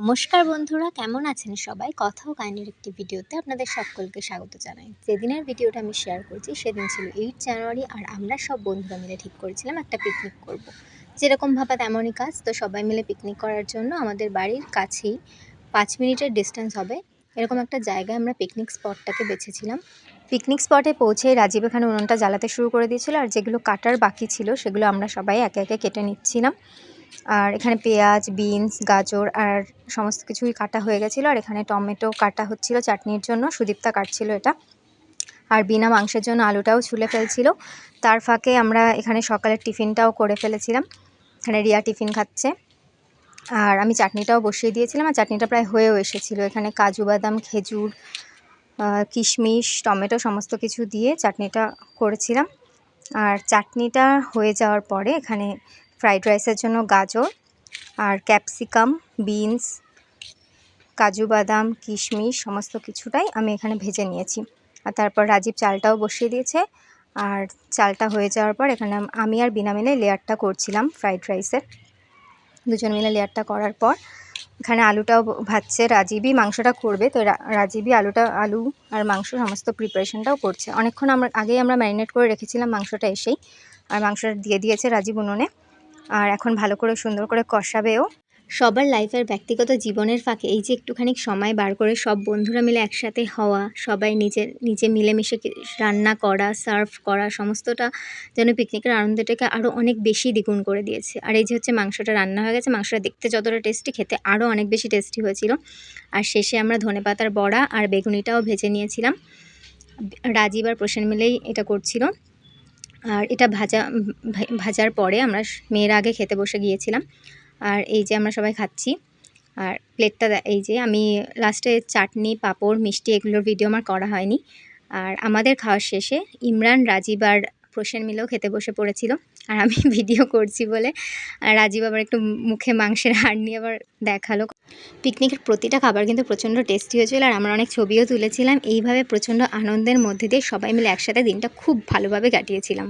নমস্কার বন্ধুরা, কেমন আছেন সবাই? কথা ও কাহিনীর একটি ভিডিওতে আপনাদের সকলকে স্বাগত জানাই। যেদিনের ভিডিওটা আমি শেয়ার করছি সেদিন ছিল 8 জানুয়ারি, আর আমরা সব বন্ধুরা মিলে ঠিক করেছিলাম একটা পিকনিক করব। যেরকম ভাবা তেমনই কাজ। তো সবাই মিলে পিকনিক করার জন্য আমাদের বাড়ির কাছেই 5 মিনিটের ডিস্টেন্স হবে এরকম একটা জায়গায় আমরা পিকনিক স্পটটাকে বেছেছিলাম। পিকনিক স্পটে পৌঁছে রাজীব এখানে উনুনটা জ্বালাতে শুরু করে দিয়েছিল, আর যেগুলো কাটার বাকি ছিল সেগুলো আমরা সবাই একে একে কেটে নিচ্ছিলাম। আর এখানে পেঁয়াজ, বিনস, গাজর আর সমস্ত কিছুই কাটা হয়ে গেছিলো। আর এখানে টমেটো কাটা হচ্ছিল চাটনির জন্য, সুদীপ্তা কাটছিল এটা। আর বিনা মাংসের জন্য আলুটাও ছুলে ফেলছিল। তার ফাঁকে আমরা এখানে সকালের টিফিনটাও করে ফেলেছিলাম। এখানে রিয়া টিফিন খাচ্ছে, আর আমি চাটনিটাও বসিয়ে দিয়েছিলাম, আর চাটনিটা প্রায় হয়েও এসেছিলো। এখানে কাজু বাদাম, খেজুর, কিশমিশ, টমেটো সমস্ত কিছু দিয়ে চাটনিটা করেছিলাম। আর চাটনিটা হয়ে যাওয়ার পরে এখানে ফ্রাইড রাইসের জন্য গাজর আর ক্যাপসিকাম, বিনস, কাজু বাদাম, কিশমিশ সমস্ত কিছুটাই আমি এখানে ভেজে নিয়েছি। আর তারপর রাজীব চালটাও বসিয়ে দিয়েছে। আর চালটা হয়ে যাওয়ার পর এখানে আমি আর বিনা মিলে লেয়ারটা করছিলাম ফ্রাইড রাইসের। দুজন মিলে লেয়ারটা করার পর এখানে আলুটাও ভাজছে। রাজীবই মাংসটা করবে, তো রাজীবই আলু আর মাংস সমস্ত প্রিপারেশনটাও করছে। অনেকক্ষণ আগেই আমরা ম্যারিনেট করে রেখেছিলাম মাংসটা এসেই, আর মাংসটা দিয়ে দিয়েছে রাজীব উনুনে। আর এখন ভালো করে সুন্দর করে কষাবেও। সবার লাইফের ব্যক্তিগত জীবনের ফাঁকে এই যে একটুখানি সময় বার করে সব বন্ধুরা মিলে একসাথে হওয়া, সবাই নিজে মিলেমিশে রান্না করা, সার্ভ করা, সমস্তটা যেন পিকনিকের আনন্দটাকে আরও অনেক বেশি দ্বিগুণ করে দিয়েছে। আর এই যে হচ্ছে মাংসটা রান্না হয়ে গেছে, মাংসটা দেখতে যতটা টেস্টি, খেতে আরও অনেক বেশি টেস্টি হয়েছিল। আর শেষে আমরা ধনেপাতার বড়া আর বেগুনিটাও ভেজে নিয়েছিলাম। রাজীব আর প্রসেন মিলেই এটা করছিল। আর এটা ভাজার পরে আমরা মেয়েরা আগে খেতে বসে গিয়েছিলাম। আর এই যে আমরা সবাই খাচ্ছি। আর প্লেটটা এই যে আমি লাস্টে চাটনি, পাঁপড়, মিষ্টি এগুলোর ভিডিও আমার করা হয়নি। আর আমাদের খাওয়ার শেষে ইমরান, রাজীব আর প্রসেন মিলেও খেতে বসে পড়েছিল। আর আমি ভিডিও করছি বলে রাজীব আবার একটু মুখে মাংসের হাড় নিয়ে আবার দেখালো। পিকনিকের প্রতিটা খাবার কিন্তু প্রচণ্ড টেস্টি হয়েছিল, আর আমরা অনেক ছবিও তুলেছিলাম। এইভাবে প্রচণ্ড আনন্দের মধ্যে দিয়ে সবাই মিলে একসাথে দিনটা খুব ভালোভাবে কাটিয়েছিলাম।